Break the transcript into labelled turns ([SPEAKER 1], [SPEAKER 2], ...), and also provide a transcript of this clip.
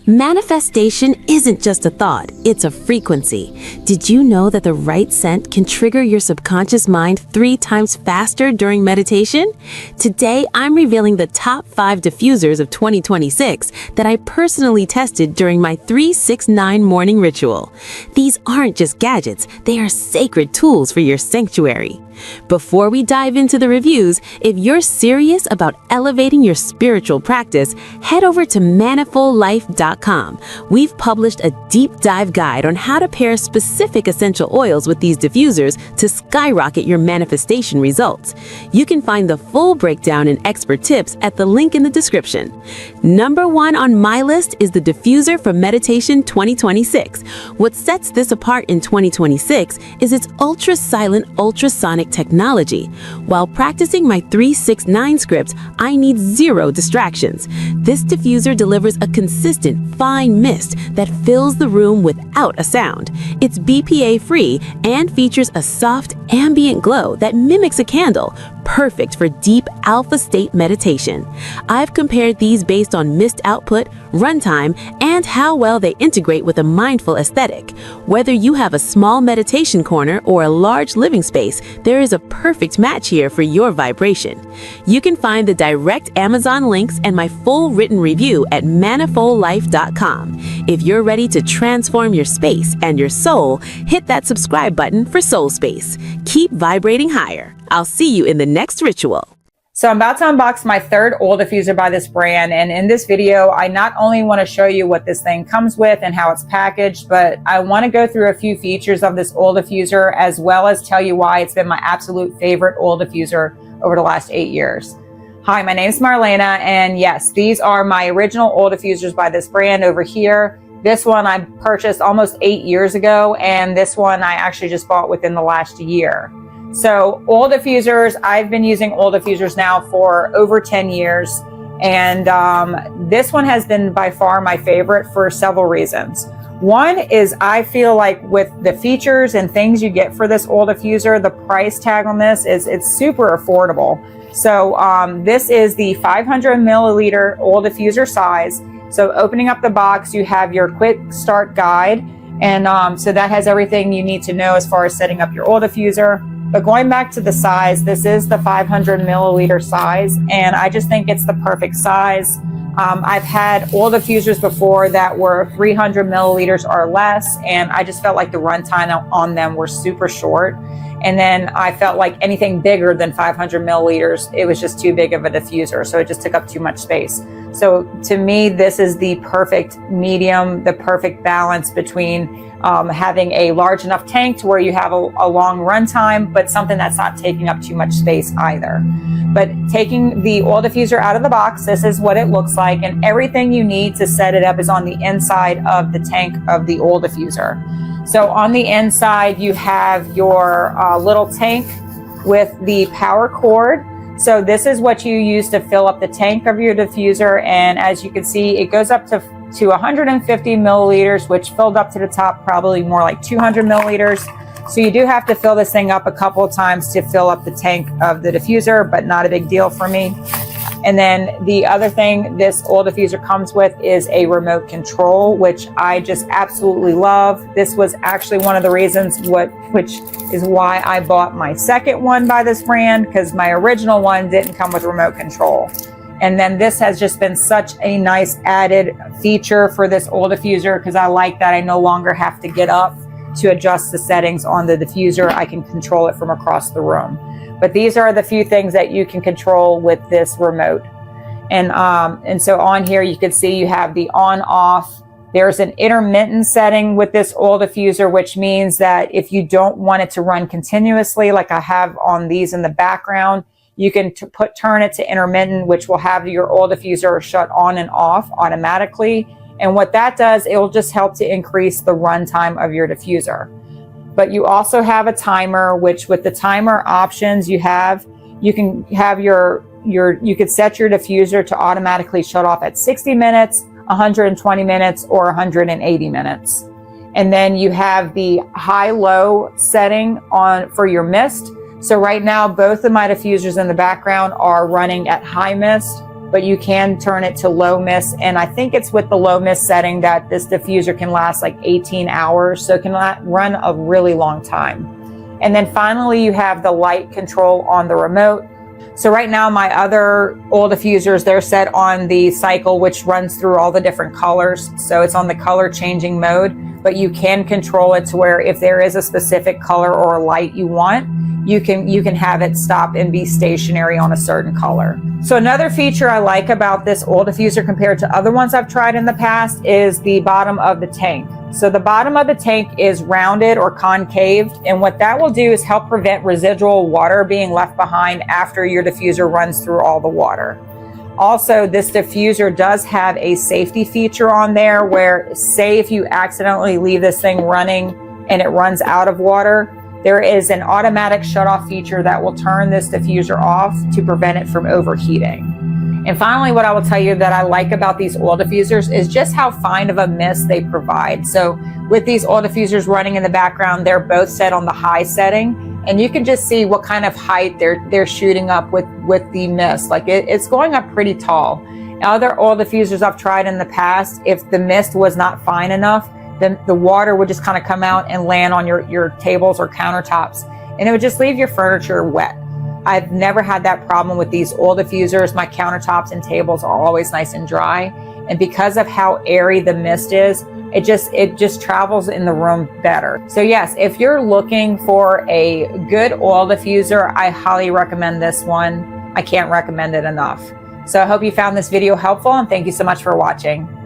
[SPEAKER 1] Manifestation isn't just a thought, it's a frequency. Did you know that the right scent can trigger your subconscious mind 3 times faster during meditation? Today, I'm revealing the top 5 diffusers of 2026 that I personally tested during my 3-6-9 morning ritual. These aren't just gadgets, they are sacred tools for your sanctuary. Before we dive into the reviews, if you're serious about elevating your spiritual practice, head over to manifoldlife.com. We've published a deep dive guide on how to pair specific essential oils with these diffusers to skyrocket your manifestation results. You can find the full breakdown and expert tips at the link in the description. Number 1 on my list is the Diffuser for Meditation 2026. What sets this apart in 2026 is its ultra-silent, ultrasonic technology. While practicing my 3-6-9 script, I need 0 distractions. This diffuser delivers a consistent, fine mist that fills the room without a sound. It's BPA-free and features a soft, ambient glow that mimics a candle, perfect for deep alpha state meditation. I've compared these based on mist output, runtime, and how well they integrate with a mindful aesthetic. Whether you have a small meditation corner or a large living space, there is a perfect match here for your vibration. You can find the direct Amazon links and my full written review at manifoldlife.com. If you're ready to transform your space and your soul, hit that subscribe button for soul space. Keep vibrating higher. I'll see you in the next ritual.
[SPEAKER 2] So I'm about to unbox my 3rd oil diffuser by this brand, and in this video I not only want to show you what this thing comes with and how it's packaged, but I want to go through a few features of this oil diffuser as well as tell you why it's been my absolute favorite oil diffuser over the last 8 years. Hi, my name is Marlena, and yes, these are my original oil diffusers by this brand over here. This one I purchased almost 8 years ago, and this one I actually just bought within the last year. So oil diffusers, I've been using oil diffusers now for over 10 years. And this one has been by far my favorite for several reasons. One is I feel like with the features and things you get for this oil diffuser, the price tag on this it's super affordable. So this is the 500 milliliter oil diffuser size. So opening up the box, you have your quick start guide. And so that has everything you need to know as far as setting up your oil diffuser. But going back to the size, this is the 500 milliliter size, and I just think it's the perfect size. I've had oil diffusers before that were 300 milliliters or less, and I just felt like the runtime on them were super short. And then I felt like anything bigger than 500 milliliters, it was just too big of a diffuser, so it just took up too much space. So to me, this is the perfect medium, the perfect balance between having a large enough tank to where you have a long runtime, but something that's not taking up too much space either. But taking the oil diffuser out of the box, this is what it looks like, and everything you need to set it up is on the inside of the tank of the oil diffuser. So on the inside, you have your little tank with the power cord. So this is what you use to fill up the tank of your diffuser, and as you can see, it goes up to 150 milliliters, which filled up to the top probably more like 200 milliliters. So you do have to fill this thing up a couple of times to fill up the tank of the diffuser, but not a big deal for me. And then the other thing this oil diffuser comes with is a remote control, which I just absolutely love. This was actually one of the reasons which is why I bought my 2nd one by this brand, because my original one didn't come with remote control. And then this has just been such a nice added feature for this oil diffuser, because I like that I no longer have to get up to adjust the settings on the diffuser. I can control it from across the room. But these are the few things that you can control with this remote. And so on here, you can see you have the on off. There's an intermittent setting with this oil diffuser, which means that if you don't want it to run continuously, like I have on these in the background, you can turn it to intermittent, which will have your oil diffuser shut on and off automatically. And what that does, it will just help to increase the runtime of your diffuser. But you also have a timer, which with the timer options you can have you could set your diffuser to automatically shut off at 60 minutes, 120 minutes, or 180 minutes. And then you have the high-low setting on for your mist. So right now, both of my diffusers in the background are running at high mist, but you can turn it to low mist. And I think it's with the low mist setting that this diffuser can last like 18 hours. So it can run a really long time. And then finally, you have the light control on the remote. So right now, my other oil diffusers, they're set on the cycle, which runs through all the different colors. So it's on the color changing mode, but you can control it to where if there is a specific color or light you want, you can have it stop and be stationary on a certain color. So another feature I like about this oil diffuser compared to other ones I've tried in the past is the bottom of the tank. So the bottom of the tank is rounded or concaved, and what that will do is help prevent residual water being left behind after your diffuser runs through all the water. Also, this diffuser does have a safety feature on there where, say if you accidentally leave this thing running and it runs out of water, there is an automatic shutoff feature that will turn this diffuser off to prevent it from overheating. And finally, what I will tell you that I like about these oil diffusers is just how fine of a mist they provide. So with these oil diffusers running in the background, they're both set on the high setting, and you can just see what kind of height they're shooting up with the mist. Like it's going up pretty tall. Other oil diffusers I've tried in the past, if the mist was not fine enough, then the water would just kind of come out and land on your tables or countertops, and it would just leave your furniture wet. I've never had that problem with these oil diffusers. My countertops and tables are always nice and dry. And because of how airy the mist is, it just travels in the room better. So yes, if you're looking for a good oil diffuser, I highly recommend this one. I can't recommend it enough. So I hope you found this video helpful, and thank you so much for watching.